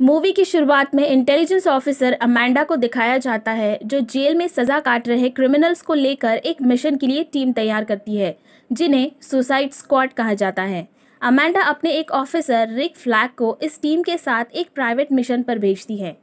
Movie की शुरुआत में इंटेलिजेंस ऑफिसर अमांडा को दिखाया जाता है जो जेल में सजा काट रहे क्रिमिनल्स को लेकर एक मिशन के लिए टीम तैयार करती है जिन्हें सुसाइड स्क्वाड कहा जाता है। अमांडा अपने एक ऑफिसर रिक फ्लैग को इस टीम के साथ एक प्राइवेट मिशन पर भेजती है।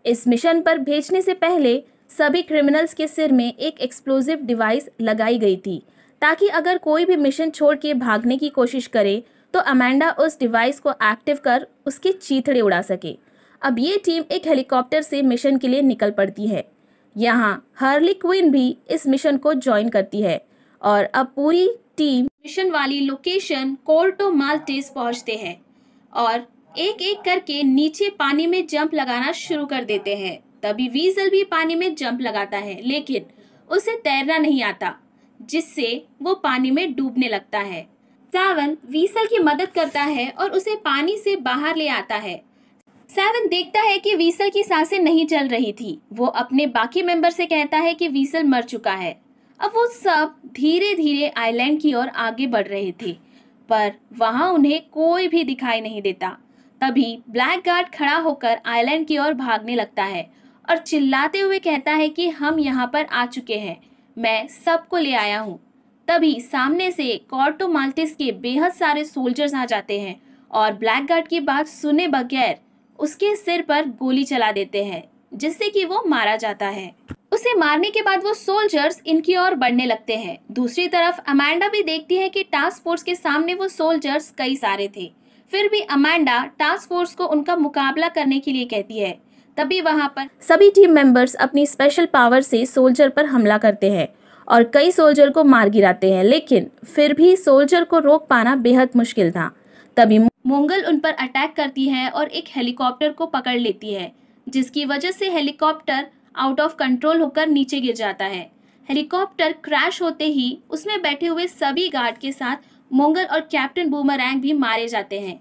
इस मिशन पर भेजने से पहले सभी क्रिमिनल्स के सिर में एक एक्सप्लोजिव डिवाइस लगाई गई थी ताकि अगर कोई भी मिशन छोड़ के भागने की कोशिश करे तो अमांडा उस डिवाइस को एक्टिव कर उसके चीथड़े उड़ा सके। अब ये टीम एक हेलीकॉप्टर से मिशन के लिए निकल पड़ती है। यहाँ हार्ली क्विन भी इस मिशन को ज्वाइन करती है और अब पूरी टीम मिशन वाली लोकेशन कोर्टो माल्टेस पहुंचते हैं और एक एक करके नीचे पानी में जंप लगाना शुरू कर देते हैं। तभी वीजल भी पानी में जंप लगाता है लेकिन उसे तैरना नहीं आता जिससे वो पानी में डूबने लगता है। सेवन वीजल की मदद करता है और उसे पानी से बाहर ले आता है। सेवन देखता है कि वीसल की सांसें नहीं चल रही थी। वो अपने बाकी मेंबर से कहता है कि वीसल मर चुका है। अब वो सब धीरे धीरे आइलैंड की ओर आगे बढ़ रहे थे पर वहां उन्हें कोई भी दिखाई नहीं देता। तभी ब्लैक गार्ड खड़ा होकर आइलैंड की ओर भागने लगता है और चिल्लाते हुए कहता है कि हम यहाँ पर आ चुके हैं, मैं सबको ले आया हूँ। तभी सामने से कोर्टो माल्टेस के बेहद सारे सोल्जर्स आ जाते हैं और ब्लैक गार्ड की बात सुने बगैर उसके सिर पर गोली चला देते हैं जिससे कि वो मारा जाता है। उसे मारने के बाद वो सोल्जर्स इनकी ओर बढ़ने लगते हैं। दूसरी तरफ अमांडा भी देखती है कि टास्क फोर्स के सामने वो सोल्जर्स कई सारे थे, फिर भी अमांडा टास्क फोर्स को उनका मुकाबला करने के लिए कहती है। तभी वहां पर सभी टीम मेंबर्स अपनी स्पेशल पावर से सोल्जर पर हमला करते हैं और कई सोल्जर को मार गिराते हैं, लेकिन फिर भी सोल्जर को रोक पाना बेहद मुश्किल था। तभी मोंगल उन पर अटैक करती है और एक हेलीकॉप्टर को पकड़ लेती है जिसकी वजह से हेलीकॉप्टर आउट ऑफ कंट्रोल होकर नीचे गिर जाता है। हेलीकॉप्टर क्रैश होते ही उसमें बैठे हुए सभी गार्ड के साथ मोंगल और कैप्टन बूमरैंग भी मारे जाते हैं।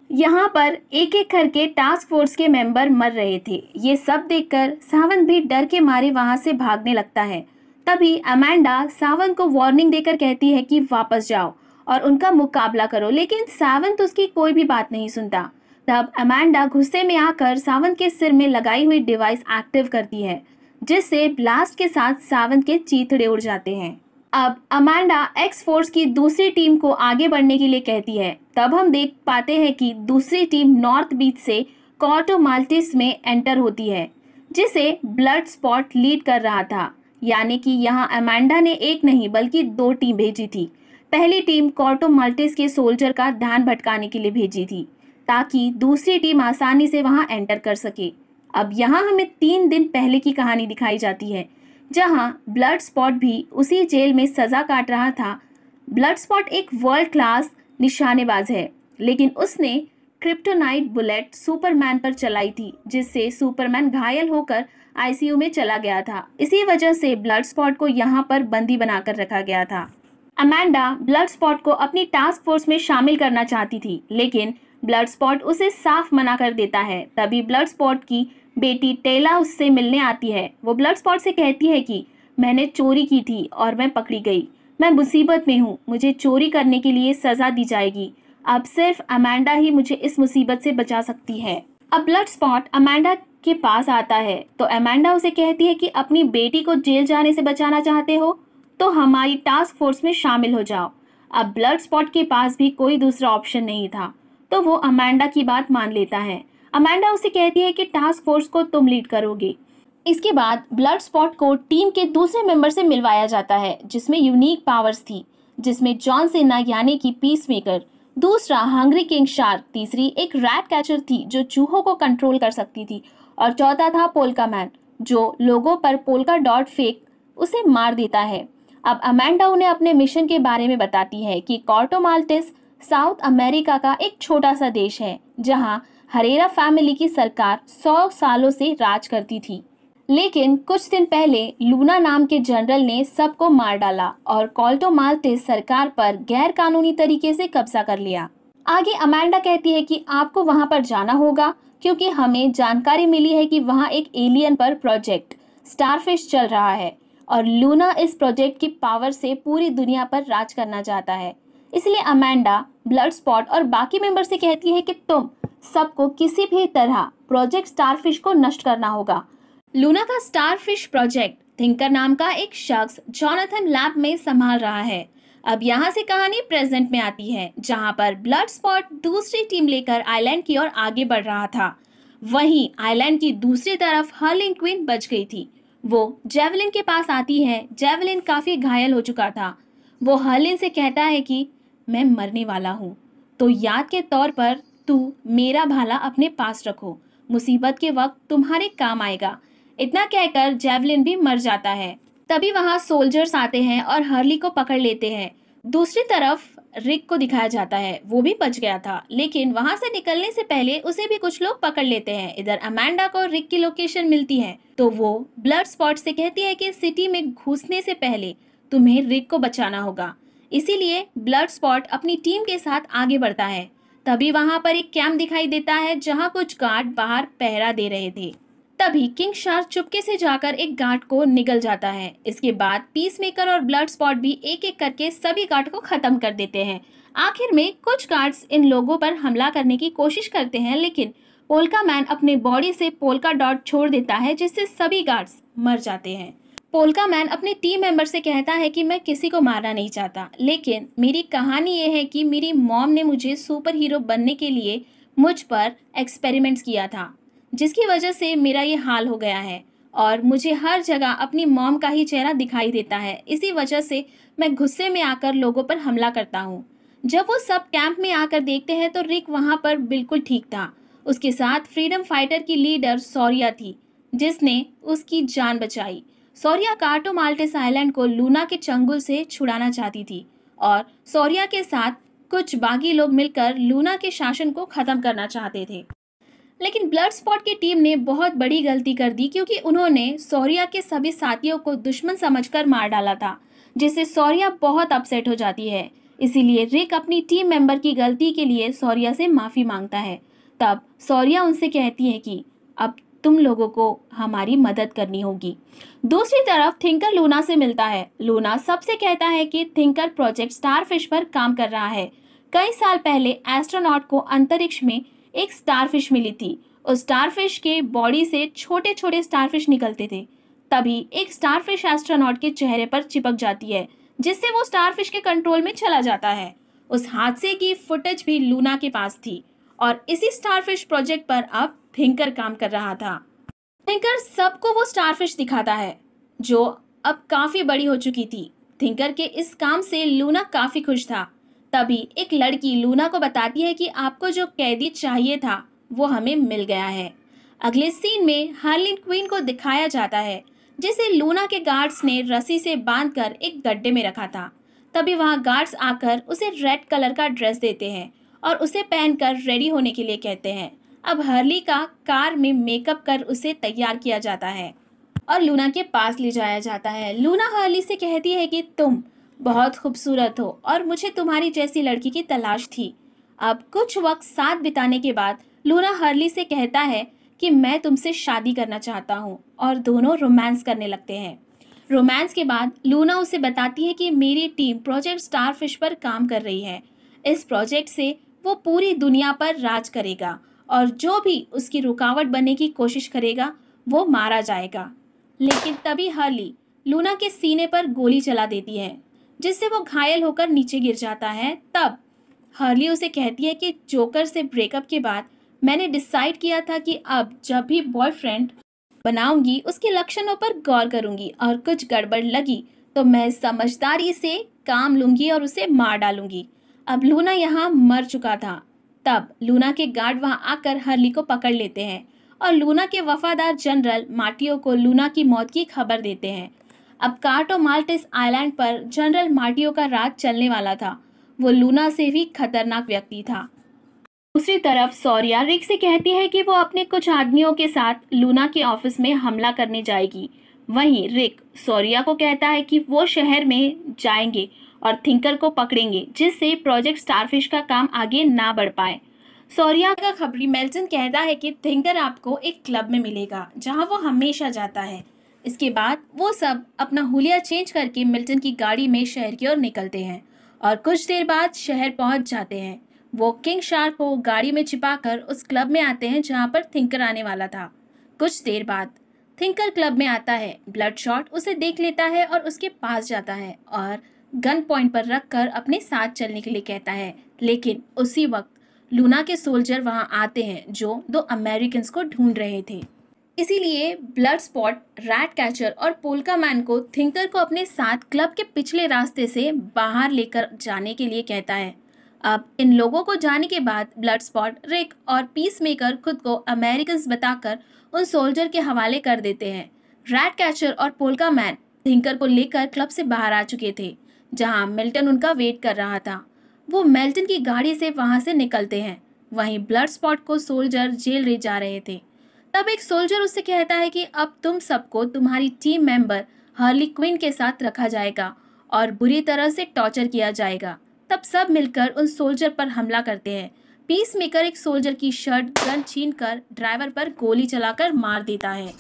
यहाँ पर एक एक करके टास्क फोर्स के मेंबर मर रहे थे। ये सब देखकर सावन भी डर के मारे वहां से भागने लगता है। तभी अमांडा सावन को वार्निंग देकर कहती है कि वापस जाओ और उनका मुकाबला करो, लेकिन सावन तो उसकी कोई भी बात नहीं सुनता। तब अमांडा गुस्से में आकर सावन के सिर में लगाई हुई डिवाइस एक्टिव करती है जिससे ब्लास्ट के साथ सावन के चीथड़े उड़ जाते हैं। अब अमांडा एक्स फोर्स की दूसरी टीम को आगे बढ़ने के लिए कहती है। तब हम देख पाते हैं कि दूसरी टीम नॉर्थ बीच से कोर्टो माल्टेस में एंटर होती है जिसे ब्लड स्पॉट लीड कर रहा था। यानी कि यहाँ अमांडा ने एक नहीं बल्कि 2 टीम भेजी थी। पहली टीम कोर्टो माल्टेस के सोल्जर का ध्यान भटकाने के लिए भेजी थी ताकि दूसरी टीम आसानी से वहां एंटर कर सके। अब यहाँ हमें 3 दिन पहले की कहानी दिखाई जाती है जहां ब्लड स्पॉट भी उसी जेल में सजा काट रहा था। ब्लड स्पॉट एक वर्ल्ड क्लास निशानेबाज है लेकिन उसने क्रिप्टोनाइट बुलेट सुपरमैन पर चलाई थी जिससे सुपरमैन घायल होकर आईसीयू में चला गया था। इसी वजह से ब्लड स्पॉट को यहाँ पर बंदी बनाकर रखा गया था। अमांडा ब्लड स्पॉट को अपनी टास्क फोर्स में शामिल करना चाहती थी लेकिन ब्लड स्पॉट उसे साफ मना कर देता है। तभी ब्लड स्पॉट की बेटी टेला उससे मिलने आती है। वो ब्लड स्पॉट से कहती है कि मैंने चोरी की थी और मैं पकड़ी गई, मैं मुसीबत में हूँ, मुझे चोरी करने के लिए सजा दी जाएगी। अब सिर्फ अमांडा ही मुझे इस मुसीबत से बचा सकती है। अब ब्लड स्पॉट अमांडा के पास आता है तो अमांडा उसे कहती है कि अपनी बेटी को जेल जाने से बचाना चाहते हो तो हमारी टास्क फोर्स में शामिल हो जाओ। अब ब्लड स्पॉट के पास भी कोई दूसरा ऑप्शन नहीं था तो वो अमांडा की बात मान लेता है। अमांडा उसे कहती है कि टास्क फोर्स को तुम लीड करोगे। इसके बाद ब्लड स्पॉट को टीम के दूसरे मेंबर से मिलवाया जाता है जिसमें यूनिक पावर्स थी, जिसमें जॉन सेना यानी कि पीस मेकर, दूसरा हंग्री किंग शार्क, तीसरी एक रैट कैचर थी जो चूहों को कंट्रोल कर सकती थी और चौथा था पोल्का मैन जो लोगों पर पोल्का डॉट फेंक उसे मार देता है। अब अमांडा उन्हें अपने मिशन के बारे में बताती है कि कोर्टो माल्टेस साउथ अमेरिका का एक छोटा सा देश है जहां हरेरा फैमिली की सरकार 100 सालों से राज करती थी, लेकिन कुछ दिन पहले लूना नाम के जनरल ने सबको मार डाला और कोर्टो माल्टेस सरकार पर गैर कानूनी तरीके से कब्जा कर लिया। आगे अमांडा कहती है कि आपको वहां पर जाना होगा क्योंकि हमें जानकारी मिली है कि वहां एक एलियन पर प्रोजेक्ट स्टारफिश चल रहा है और लूना इस प्रोजेक्ट की पावर से पूरी दुनिया पर राज करना चाहता है। इसलिए अमांडा ब्लड स्पॉट और बाकी मेंबर से कहती है कि तुम सबको किसी भी तरह प्रोजेक्ट स्टारफिश को नष्ट करना होगा। लूना का स्टारफिश प्रोजेक्ट थिंकर नाम का एक शख्स जॉनथन लैब में संभाल रहा है। अब यहाँ से कहानी प्रेजेंट में आती है, जहाँ पर ब्लड स्पॉट दूसरी टीम लेकर आइलैंड की ओर आगे बढ़ रहा था। वहीं आइलैंड की दूसरी तरफ हर्लिंग क्वीन बच गई थी। वो जेवलिन के पास आती है। जेवलिन काफी घायल हो चुका था। वो हर्लिन से कहता है कि मैं मरने वाला हूँ, तो याद के तौर पर तू मेरा भाला अपने पास रखो, मुसीबत के वक्त तुम्हारे काम आएगा। इतना कहकर जेवलिन भी मर जाता है। तभी वहां सोल्जर्स आते हैं और हर्ली को पकड़ लेते हैं। दूसरी तरफ रिक को दिखाया जाता है। वो भी बच गया था, लेकिन वहां से निकलने से पहले उसे भी कुछ लोग पकड़ लेते हैं। इधर अमेंडा को रिक की लोकेशन मिलती है, तो वो ब्लड स्पॉट से कहती है कि सिटी में घुसने से पहले तुम्हें रिक को बचाना होगा। इसीलिए ब्लड स्पॉट अपनी टीम के साथ आगे बढ़ता है। तभी वहां पर एक कैंप दिखाई देता है, जहां कुछ गार्ड बाहर पहरा दे रहे थे। तभी किंग शार्क चुपके से जाकर एक गार्ड को निगल जाता है। इसके बाद पीसमेकर और ब्लड स्पॉट भी एक एक करके सभी गार्ड को खत्म कर देते हैं। आखिर में कुछ गार्ड्स इन लोगों पर हमला करने की कोशिश करते हैं, लेकिन पोल्का मैन अपने बॉडी से पोल्का डॉट छोड़ देता है, जिससे सभी गार्ड्स मर जाते हैं। पोल्का मैन अपने टीम मेंबर से कहता है कि मैं किसी को मारना नहीं चाहता, लेकिन मेरी कहानी ये है कि मेरी मॉम ने मुझे सुपर हीरो बनने के लिए मुझ पर एक्सपेरिमेंट्स किया था, जिसकी वजह से मेरा ये हाल हो गया है और मुझे हर जगह अपनी मॉम का ही चेहरा दिखाई देता है। इसी वजह से मैं गुस्से में आकर लोगों पर हमला करता हूँ। जब वो सब कैंप में आकर देखते हैं तो रिक वहाँ पर बिल्कुल ठीक था। उसके साथ फ्रीडम फाइटर की लीडर सौर्या थी, जिसने उसकी जान बचाई। सौर्या कार्टो माल्टेस आइलैंड को लूना के चंगुल से छुड़ाना चाहती थी और सौर्या के साथ कुछ बागी लोग मिलकर लूना के शासन को खत्म करना चाहते थे। लेकिन ब्लड स्पॉट की टीम ने बहुत बड़ी गलती कर दी, क्योंकि उन्होंने सौर्या के सभी साथियों को दुश्मन समझकर मार डाला था, जिससे सौर्या बहुत अपसेट हो जाती है। इसीलिए रिक अपनी टीम मेंबर की गलती के लिए सौर्या से माफी मांगता है। तब सौर्या उनसे कहती है कि अब तुम लोगों को हमारी मदद करनी होगी। दूसरी तरफ थिंकर लूना से मिलता है। लूना सबसे कहता है कि थिंकर प्रोजेक्ट स्टारफिश पर काम कर रहा है। कई साल पहले एस्ट्रोनॉट को अंतरिक्ष में एक स्टारफिश मिली थी। उस स्टारफिश के बॉडी से छोटे छोटे स्टारफिश निकलते थे। तभी एक स्टारफिश एस्ट्रोनॉट के चेहरे पर चिपक जाती है, जिससे वो स्टारफिश के कंट्रोल में चला जाता है। उस हादसे की फुटेज भी लूना के पास थी और इसी स्टारफिश प्रोजेक्ट पर अब थिंकर काम कर रहा था। थिंकर सबको वो स्टारफिश दिखाता है, जो अब काफी बड़ी हो चुकी थी। थिंकर के इस काम से लूना काफी खुश था। तभी एक लड़की लूना को बताती है कि आपको जो कैदी चाहिए था वो हमें मिल गया है। अगले सीन में हार्लिन क्वीन को दिखाया जाता है, जिसे लूना के गार्ड्स ने रस्सी से बांधकर एक गड्ढे में रखा था। तभी वहां गार्ड्स आकर उसे रेड कलर का ड्रेस देते हैं और उसे पहनकर रेडी होने के लिए कहते हैं। अब हर्ली का कार में मेकअप कर उसे तैयार किया जाता है और लूना के पास ले जाया जाता है। लूना हर्ली से कहती है कि तुम बहुत खूबसूरत हो और मुझे तुम्हारी जैसी लड़की की तलाश थी। अब कुछ वक्त साथ बिताने के बाद लूना हर्ली से कहता है कि मैं तुमसे शादी करना चाहता हूँ, और दोनों रोमांस करने लगते हैं। रोमांस के बाद लूना उसे बताती है कि मेरी टीम प्रोजेक्ट स्टारफिश पर काम कर रही है। इस प्रोजेक्ट से वो पूरी दुनिया पर राज करेगा और जो भी उसकी रुकावट बनने की कोशिश करेगा वो मारा जाएगा। लेकिन तभी हर्ली लूना के सीने पर गोली चला देती है, जिससे वो घायल होकर नीचे गिर जाता है। तब हर्ली उसे कहती है कि जोकर से ब्रेकअप के बाद मैंने डिसाइड किया था कि अब जब भी बॉयफ्रेंड बनाऊंगी उसके लक्षणों पर गौर करूंगी, और कुछ गड़बड़ लगी तो मैं समझदारी से काम लूंगी और उसे मार डालूंगी। अब लूना यहाँ मर चुका था। तब लूना के गार्ड वहां आकर हर्ली को पकड़ लेते हैं और लूना के वफादार जनरल मार्टियो को लूना की मौत की खबर देते हैं। अब कार्टो माल्टेस आइलैंड पर जनरल मार्टियो का राज चलने वाला था। वो लूना से भी खतरनाक व्यक्ति था। दूसरी तरफ सौर्या रिक से कहती है कि वो अपने कुछ आदमियों के साथ लूना के ऑफिस में हमला करने जाएगी। वहीं रिक सौर्या को कहता है कि वो शहर में जाएंगे और थिंकर को पकड़ेंगे, जिससे प्रोजेक्ट स्टारफिश का काम आगे ना बढ़ पाए। सौर्या का खबरी मेल्टन कहता है कि थिंकर आपको एक क्लब में मिलेगा जहां वो हमेशा जाता है। इसके बाद वो सब अपना हुलिया चेंज करके मिल्टन की गाड़ी में शहर की ओर निकलते हैं और कुछ देर बाद शहर पहुंच जाते हैं। वो किंग शार्क को गाड़ी में छिपाकर उस क्लब में आते हैं जहां पर थिंकर आने वाला था। कुछ देर बाद थिंकर क्लब में आता है। ब्लडशॉट उसे देख लेता है और उसके पास जाता है और गन पॉइंट पर रखकर अपने साथ चलने के लिए कहता है। लेकिन उसी वक्त लूना के सोल्जर वहां आते हैं जो दो अमेरिकन को ढूंढ रहे थे। इसीलिए ब्लड स्पॉट, रैट कैचर और पोल्का मैन को थिंकर को अपने साथ क्लब के पिछले रास्ते से बाहर लेकर जाने के लिए कहता है। अब इन लोगों को जाने के बाद ब्लड स्पॉट, रिक और पीस मेकर खुद को अमेरिकन बताकर उन सोल्जर के हवाले कर देते हैं। रैट कैचर और पोल्का मैन थिंकर को लेकर क्लब से बाहर आ चुके थे, जहां मिल्टन उनका वेट कर रहा था। वो मिल्टन की गाड़ी से वहां से निकलते हैं। वहीं ब्लड स्पॉट को सोल्जर जेल ले जा रहे थे। तब एक सोल्जर उससे कहता है कि अब तुम सबको तुम्हारी टीम मेंबर हार्ली क्विन के साथ रखा जाएगा और बुरी तरह से टॉर्चर किया जाएगा। तब सब मिलकर उन सोल्जर पर हमला करते हैं। पीस मेकर एक सोल्जर की शर्ट गन छीनकर ड्राइवर पर गोली चलाकर मार देता है।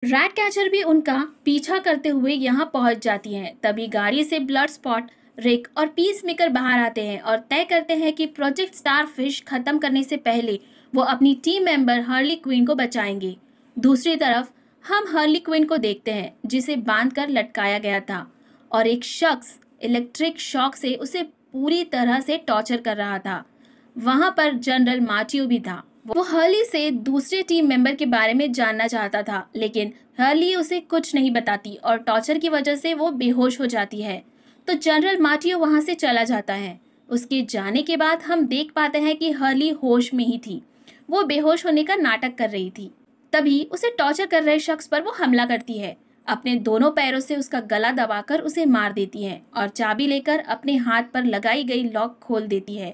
रैट कैचर भी उनका पीछा करते हुए यहाँ पहुंच जाती हैं। तभी गाड़ी से ब्लड स्पॉट, रिक और पीस मेकर बाहर आते हैं और तय करते हैं कि प्रोजेक्ट स्टारफिश खत्म करने से पहले वो अपनी टीम मेंबर हार्ली क्विन को बचाएंगे। दूसरी तरफ हम हार्ली क्विन को देखते हैं जिसे बांधकर लटकाया गया था और एक शख्स इलेक्ट्रिक शॉक से उसे पूरी तरह से टॉर्चर कर रहा था। वहां पर जनरल मार्टियो भी था। वो हर्ली से दूसरे टीम मेंबर के बारे में जानना चाहता था, लेकिन हर्ली उसे कुछ नहीं बताती और टॉर्चर की वजह से वो बेहोश हो जाती है। तो जनरल मार्टियो वहां से चला जाता है। उसके जाने के बाद हम देख पाते हैं कि हर्ली होश में ही थी। वो बेहोश होने का नाटक कर रही थी। तभी उसे टॉर्चर कर रहे शख्स पर वो हमला करती है। अपने दोनों पैरों से उसका गला दबाकर उसे मार देती है और चाबी लेकर अपने हाथ पर लगाई गई लॉक खोल देती है।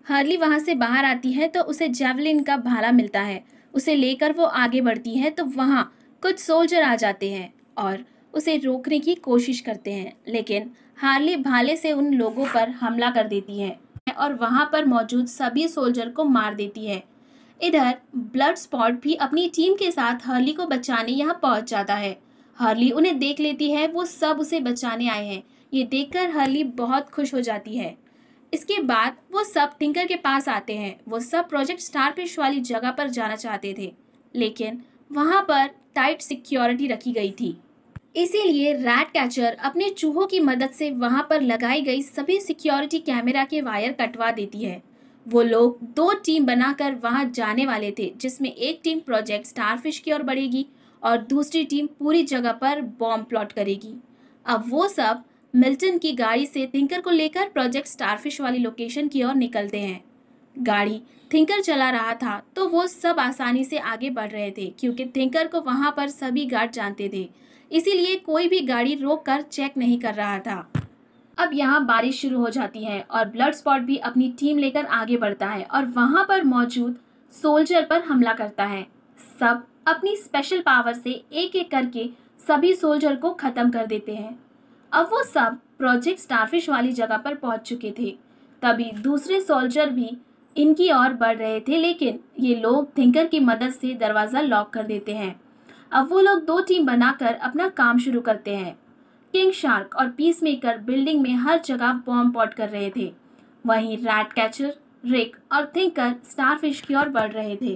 हर्ली वहां से बाहर आती है तो उसे जेवलिन का भाला मिलता है। उसे लेकर वो आगे बढ़ती है तो वहां कुछ सोल्जर आ जाते हैं और उसे रोकने की कोशिश करते हैं, लेकिन हार्ली भाले से उन लोगों पर हमला कर देती है और वहां पर मौजूद सभी सोल्जर को मार देती है। इधर ब्लड स्पॉट भी अपनी टीम के साथ हार्ली को बचाने यहाँ पहुंच जाता है। हार्ली उन्हें देख लेती है। वो सब उसे बचाने आए हैं। ये देखकर हार्ली बहुत खुश हो जाती है। इसके बाद वो सब थिंकर के पास आते हैं। वो सब प्रोजेक्ट स्टारफिश वाली जगह पर जाना चाहते थे, लेकिन वहां पर टाइट सिक्योरिटी रखी गई थी। इसीलिए रैट कैचर अपने चूहों की मदद से वहां पर लगाई गई सभी सिक्योरिटी कैमरा के वायर कटवा देती है। वो लोग दो टीम बनाकर वहां जाने वाले थे, जिसमें एक टीम प्रोजेक्ट स्टारफिश की ओर बढ़ेगी और दूसरी टीम पूरी जगह पर बॉम्ब प्लॉट करेगी। अब वो सब मिल्टन की गाड़ी से थिंकर को लेकर प्रोजेक्ट स्टारफिश वाली लोकेशन की ओर निकलते हैं। गाड़ी थिंकर चला रहा था तो वो सब आसानी से आगे बढ़ रहे थे, क्योंकि थिंकर को वहां पर सभी गार्ड जानते थे। इसीलिए कोई भी गाड़ी रोककर चेक नहीं कर रहा था। अब यहाँ बारिश शुरू हो जाती है और ब्लड स्पॉट भी अपनी टीम लेकर आगे बढ़ता है और वहां पर मौजूद सोल्जर पर हमला करता है। सब अपनी स्पेशल पावर से एक एक करके सभी सोल्जर को खत्म कर देते हैं। अब वो सब प्रोजेक्ट स्टारफिश वाली जगह पर पहुंच चुके थे। तभी दूसरे सोल्जर भी इनकी ओर बढ़ रहे थे, लेकिन ये लोग थिंकर की मदद से दरवाजा लॉक कर देते हैं। अब वो लोग दो टीम बनाकर अपना काम शुरू करते हैं। किंग शार्क और पीस मेकर बिल्डिंग में हर जगह बॉम्ब पॉट कर रहे थे। वहीं रैट कैचर, रिक और थिंकर स्टारफिश की ओर बढ़ रहे थे।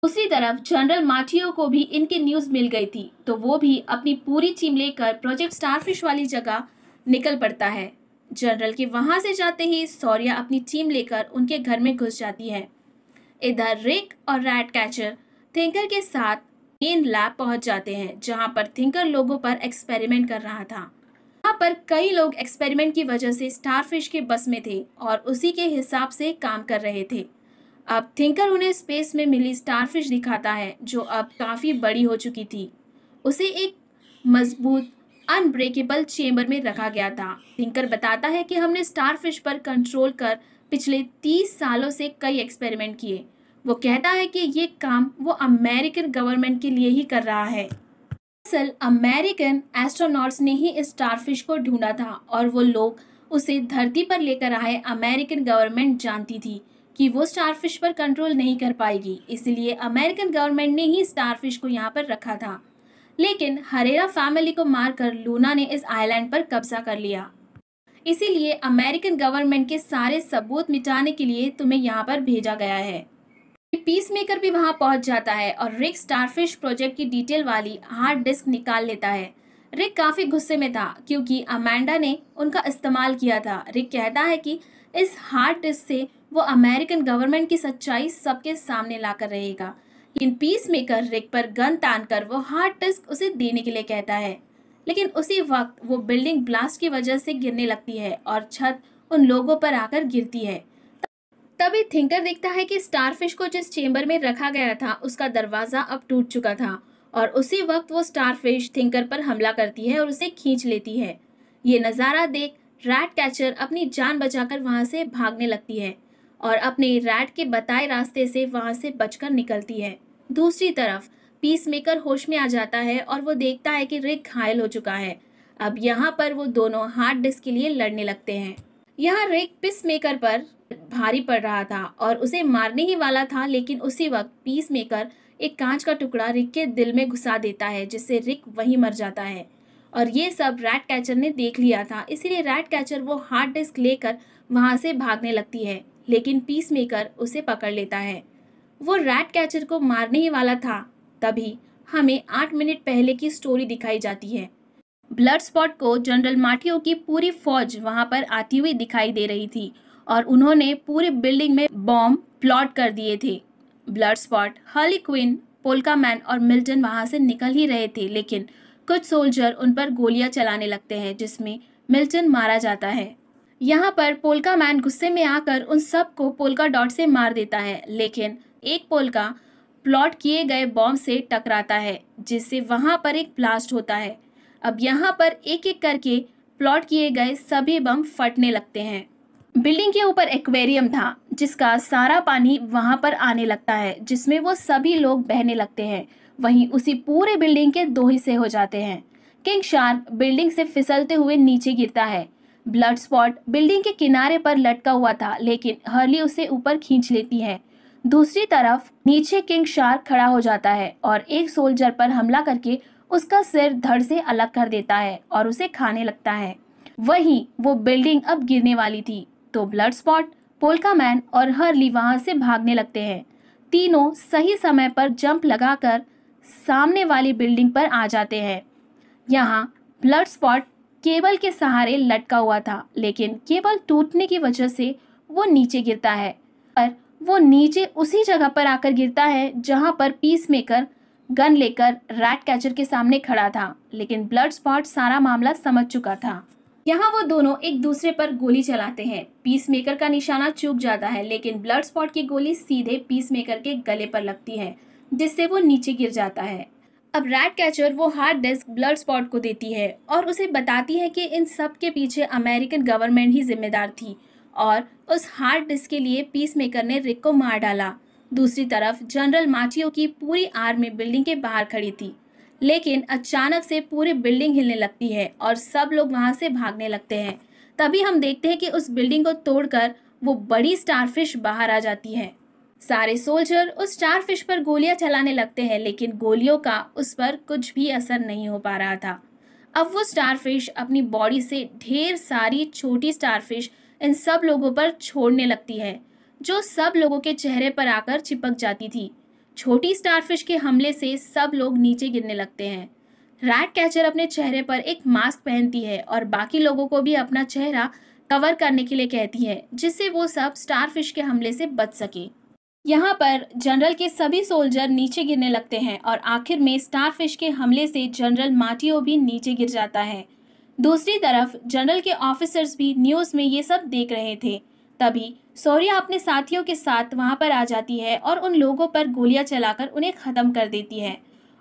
दूसरी तरफ जनरल मार्टियो को भी इनकी न्यूज मिल गई थी, तो वो भी अपनी पूरी टीम लेकर प्रोजेक्ट स्टारफिश वाली जगह निकल पड़ता है। जनरल के वहां से जाते ही सौर्या अपनी टीम लेकर उनके घर में घुस जाती है। इधर रिक और रैट कैचर थिंकर के साथ मेन लैब पहुंच जाते हैं, जहां पर थिंकर लोगों पर एक्सपेरिमेंट कर रहा था। यहाँ पर कई लोग एक्सपेरिमेंट की वजह से स्टारफिश के बस में थे और उसी के हिसाब से काम कर रहे थे। अब थिंकर उन्हें स्पेस में मिली स्टारफिश दिखाता है, जो अब काफी बड़ी हो चुकी थी। उसे एक मजबूत अनब्रेकेबल चेंबर में रखा गया था। थिंकर बताता है कि हमने स्टारफिश पर कंट्रोल कर पिछले 30 सालों से कई एक्सपेरिमेंट किए। वो कहता है कि ये काम वो अमेरिकन गवर्नमेंट के लिए ही कर रहा है। दरअसल अमेरिकन एस्ट्रोनॉट्स ने ही इस स्टारफिश को ढूंढा था और वो लोग उसे धरती पर लेकर आए। अमेरिकन गवर्नमेंट जानती थी कि वो स्टारफिश पर कंट्रोल नहीं कर पाएगी, इसलिए अमेरिकन गवर्नमेंट ने ही स्टारफिश को यहाँ पर रखा था। लेकिन हरेरा फैमिली को मारकर लूना ने इस आइलैंड पर कब्जा कर लिया। इसीलिए अमेरिकन गवर्नमेंट के सारे सबूत मिटाने के लिए तुम्हें यहाँ पर भेजा गया है। पीस मेकर भी वहां पहुंच जाता है और रिक स्टारफिश प्रोजेक्ट की डिटेल वाली हार्ड डिस्क निकाल लेता है। रिक काफी गुस्से में था क्योंकि अमेंडा ने उनका इस्तेमाल किया था। रिक कहता है कि इस हार्ड डिस्क से वो अमेरिकन गवर्नमेंट की सच्चाई सबके सामने लाकर रहेगा। लेकिन पीस मेकर रिक पर गन तानकर वो हार्ड डिस्क उसे देने के लिए कहता है। लेकिन उसी वक्त वो बिल्डिंग ब्लास्ट की वजह से गिरने लगती है और छत उन लोगों पर आकर गिरती है। तभी थिंकर देखता है कि स्टारफिश को जिस चेंबर में रखा गया था उसका दरवाजा अब टूट चुका था और उसी वक्त वो स्टारफिश थिंकर पर हमला करती है और उसे खींच लेती है। ये नज़ारा देख रैट कैचर अपनी जान बचाकर वहां से भागने लगती है और अपने रैट के बताए रास्ते से वहां से बचकर निकलती है। दूसरी तरफ पीस मेकर होश में आ जाता है और वो देखता है कि रिक घायल हो चुका है। अब यहाँ पर वो दोनों हार्ड डिस्क के लिए लड़ने लगते हैं। यहाँ रिक पीस मेकर पर भारी पड़ रहा था और उसे मारने ही वाला था, लेकिन उसी वक्त पीस मेकर एक कांच का टुकड़ा रिक के दिल में घुसा देता है जिससे रिक वहीं मर जाता है। और ये सब रैट कैचर ने देख लिया था, इसीलिए रैट कैचर वो हार्ड डिस्क लेकर वहां से भागने लगती है, लेकिन पीस मेकर उसे पकड़ लेता है। वो रैट कैचर को मारने ही वाला था। तभी हमें 8 मिनट पहले की स्टोरी दिखाई जाती है। ब्लड स्पॉट को जनरल मार्टियो की पूरी फौज वहां पर आती हुई दिखाई दे रही थी और उन्होंने पूरी बिल्डिंग में बॉम्ब प्लॉट कर दिए थे। Blood spot, Harley Quinn, polka man और मिल्टन वहां से निकल ही रहे थे, लेकिन कुछ सोल्जर उन पर गोलियां चलाने लगते हैं जिसमें मिल्टन मारा जाता है। यहाँ पर पोल्का मैन गुस्से में आकर उन सबको पोल्का डॉट से मार देता है, लेकिन एक पोल्का प्लॉट किए गए बॉम्ब से टकराता है जिससे वहां पर एक ब्लास्ट होता है। अब यहाँ पर एक एक करके प्लॉट किए गए सभी बम फटने लगते हैं। बिल्डिंग के ऊपर एक्वेरियम था जिसका सारा पानी वहां पर आने लगता है जिसमें वो सभी लोग बहने लगते हैं। वहीं उसी पूरे बिल्डिंग के 2 हिस्से हो जाते हैं। किंग शार्क बिल्डिंग से फिसलते हुए नीचे गिरता है। ब्लड स्पॉट बिल्डिंग के किनारे पर लटका हुआ था, लेकिन हर्ली उसे ऊपर खींच लेती है। दूसरी तरफ नीचे किंग शार्क खड़ा हो जाता है और एक सोल्जर पर हमला करके उसका सिर धड़ से अलग कर देता है और उसे खाने लगता है। वहीं वो बिल्डिंग अब गिरने वाली थी तो ब्लड स्पॉट, पोल्का मैन और हर्ली वहां से भागने लगते हैं। तीनों सही समय पर जंप लगाकर सामने वाली बिल्डिंग पर आ जाते हैं। यहाँ ब्लड स्पॉट केबल के सहारे लटका हुआ था, लेकिन केबल टूटने की वजह से वो नीचे गिरता है और वो नीचे उसी जगह पर आकर गिरता है जहां पर पीस मेकर गन लेकर रैट कैचर के सामने खड़ा था, लेकिन ब्लड स्पॉट सारा मामला समझ चुका था। यहाँ वो दोनों एक दूसरे पर गोली चलाते हैं। पीस मेकर का निशाना चूक जाता है, लेकिन ब्लड स्पॉट की गोली सीधे पीस मेकर के गले पर लगती है जिससे वो नीचे गिर जाता है। अब रैट कैचर वो हार्ड डिस्क ब्लड स्पॉट को देती है और उसे बताती है कि इन सब के पीछे अमेरिकन गवर्नमेंट ही जिम्मेदार थी और उस हार्ड डिस्क के लिए पीस मेकर ने रिक को मार डाला। दूसरी तरफ जनरल मार्टियो की पूरी आर्मी बिल्डिंग के बाहर खड़ी थी, लेकिन अचानक से पूरी बिल्डिंग हिलने लगती है और सब लोग वहां से भागने लगते हैं। तभी हम देखते हैं कि उस बिल्डिंग को तोड़कर वो बड़ी स्टारफिश बाहर आ जाती है। सारे सोल्जर उस स्टारफिश पर गोलियां चलाने लगते हैं, लेकिन गोलियों का उस पर कुछ भी असर नहीं हो पा रहा था। अब वो स्टारफिश अपनी बॉडी से ढेर सारी छोटी स्टारफिश इन सब लोगों पर छोड़ने लगती है, जो सब लोगों के चेहरे पर आकर चिपक जाती थी। छोटी स्टारफिश के हमले से सब लोग नीचे गिरने लगते हैं। रैट कैचर अपने चेहरे पर एक मास्क पहनती है और बाकी लोगों को भी अपना चेहरा कवर करने के लिए कहती है जिससे वो सब स्टारफिश के हमले से बच सके। यहाँ पर जनरल के सभी सोल्जर नीचे गिरने लगते हैं और आखिर में स्टारफिश के हमले से जनरल मार्टियो भी नीचे गिर जाता है। दूसरी तरफ जनरल के ऑफिसर्स भी न्यूज़ में ये सब देख रहे थे। तभी सोरिया अपने साथियों के साथ वहां पर आ जाती है और उन लोगों पर गोलियां चलाकर उन्हें खत्म कर देती है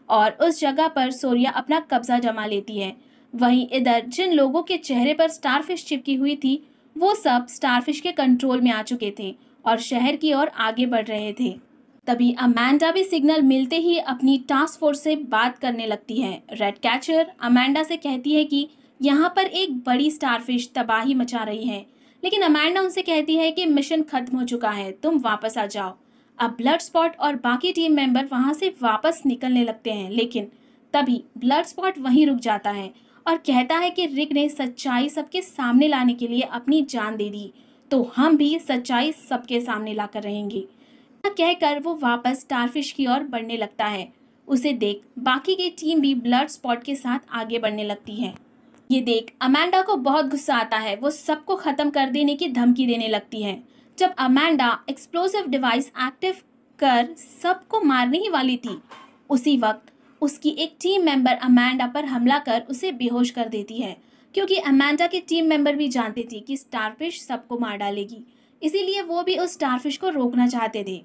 और उस जगह पर सोरिया अपना कब्जा जमा लेती है। वहीं इधर जिन लोगों के चेहरे पर स्टारफिश चिपकी हुई थी वो सब स्टारफिश के कंट्रोल में आ चुके थे और शहर की ओर आगे बढ़ रहे थे। तभी अमेंडा भी सिग्नल मिलते ही अपनी टास्क फोर्स से बात करने लगती है। रेड कैचर अमेंडा से कहती है कि यहाँ पर एक बड़ी स्टारफिश तबाही मचा रही है, लेकिन अमेंडा उनसे कहती है कि मिशन खत्म हो चुका है, तुम वापस आ जाओ। अब ब्लड स्पॉट और बाकी टीम मेंबर वहां से वापस निकलने लगते हैं, लेकिन तभी ब्लड स्पॉट वहीं रुक जाता है और कहता है कि रिक ने सच्चाई सबके सामने लाने के लिए अपनी जान दे दी, तो हम भी सच्चाई सबके सामने लाकर रहेंगे। ऐसा कहकर वो वापस स्टारफिश की ओर बढ़ने लगता है। उसे देख बाकी की टीम भी ब्लड स्पॉट के साथ आगे बढ़ने लगती है। ये देख अमांडा को बहुत गुस्सा आता है। वो सबको खत्म कर देने की धमकी देने लगती है। जब अमांडा एक्सप्लोसिव डिवाइस एक्टिव कर सबको मारने ही वाली थी, उसी वक्त उसकी एक टीम मेंबर अमांडा पर हमला कर उसे बेहोश कर देती है, क्योंकि अमांडा के टीम मेंबर भी जानते थे कि स्टारफिश सबको मार डालेगी, इसीलिए वो भी उस स्टारफिश को रोकना चाहते थे।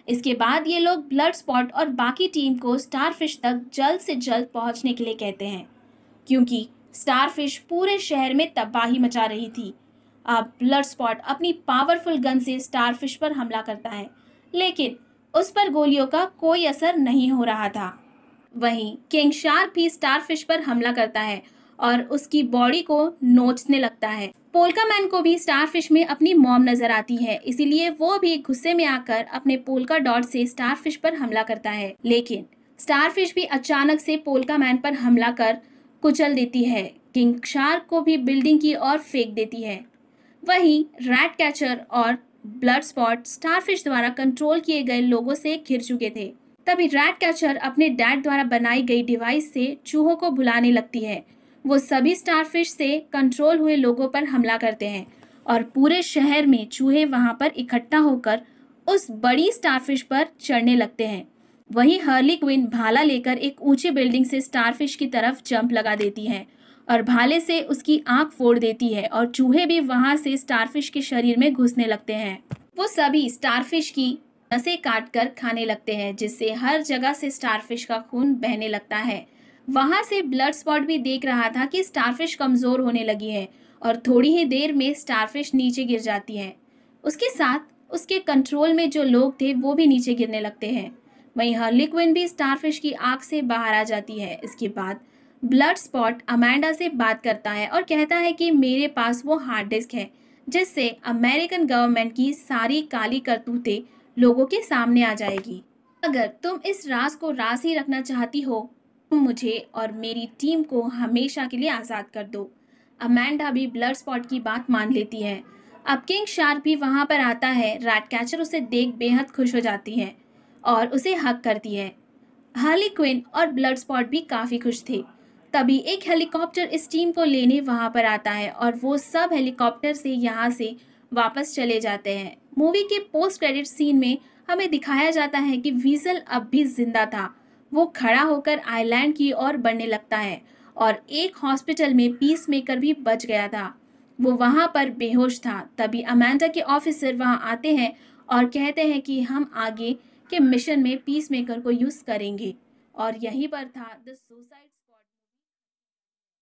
इसके बाद ये लोग ब्लड स्पॉट और बाकी टीम को स्टारफिश तक जल्द से जल्द पहुंचने के लिए कहते हैं, क्योंकि स्टारफिश पूरे शहर में तबाही मचा रही थी। अब ब्लड स्पॉट अपनी पावरफुल गन से स्टारफिश पर हमला करता है, लेकिन उस पर गोलियों का कोई असर नहीं हो रहा था। वहीं किंग शार्क भी स्टारफिश पर हमला करता है और उसकी बॉडी को नोचने लगता है। पोल्का मैन को भी स्टारफिश में अपनी मॉम नजर आती है, इसीलिए वो भी गुस्से में आकर अपने पोल्का डॉट से स्टारफिश पर हमला करता है, लेकिन स्टारफिश भी अचानक से पोल्का मैन पर हमला कर कुचल देती है। किंग शार्क को भी बिल्डिंग की ओर फेंक देती है। वहीं रैट कैचर और ब्लड स्पॉट स्टारफिश द्वारा कंट्रोल किए गए लोगों से घिर चुके थे। तभी रैट कैचर अपने डैड द्वारा बनाई गई डिवाइस से चूहों को बुलाने लगती है। वो सभी स्टारफिश से कंट्रोल हुए लोगों पर हमला करते हैं और पूरे शहर में चूहे वहां पर इकट्ठा होकर उस बड़ी स्टारफिश पर चढ़ने लगते हैं। वहीं हार्ली क्विन भाला लेकर एक ऊंची बिल्डिंग से स्टारफिश की तरफ जंप लगा देती है और भाले से उसकी आंख फोड़ देती है और चूहे भी वहां से स्टारफिश के शरीर में घुसने लगते हैं। वो सभी स्टारफिश की नसें काट कर खाने लगते हैं, जिससे हर जगह से स्टारफिश का खून बहने लगता है। वहां से ब्लड स्पॉट भी देख रहा था कि स्टारफिश कमजोर होने लगी है और थोड़ी ही देर में स्टारफिश नीचे गिर जाती है। उसके साथ उसके कंट्रोल में जो लोग थे वो भी नीचे गिरने लगते हैं। वहीं हार्ली क्विन भी स्टारफिश की आंख से बाहर आ जाती है। इसके बाद ब्लड स्पॉट अमांडा से बात करता है और कहता है कि मेरे पास वो हार्ड डिस्क है जिससे अमेरिकन गवर्नमेंट की सारी काली करतूतें लोगों के सामने आ जाएगी। अगर तुम इस राज को राज ही रखना चाहती हो, तुम मुझे और मेरी टीम को हमेशा के लिए आज़ाद कर दो। अमांडा भी ब्लड स्पॉट की बात मान लेती है। अब किंग शार्क भी वहां पर आता है। रैट कैचर उसे देख बेहद खुश हो जाती है और उसे हक करती है। हार्ली क्विन और ब्लड स्पॉट भी काफ़ी खुश थे। तभी एक हेलीकॉप्टर इस टीम को लेने वहां पर आता है और वो सब हेलीकॉप्टर से यहाँ से वापस चले जाते हैं। मूवी के पोस्ट क्रेडिट सीन में हमें दिखाया जाता है कि वीजल अब भी जिंदा था। वो खड़ा होकर आइलैंड की ओर बढ़ने लगता है और एक हॉस्पिटल में पीस मेकर भी बच गया था। वो वहां पर बेहोश था। तभी अमांडा के ऑफिसर वहां आते हैं और कहते हैं कि हम आगे के मिशन में पीस मेकर को यूज करेंगे, और यहीं पर था द सुसाइड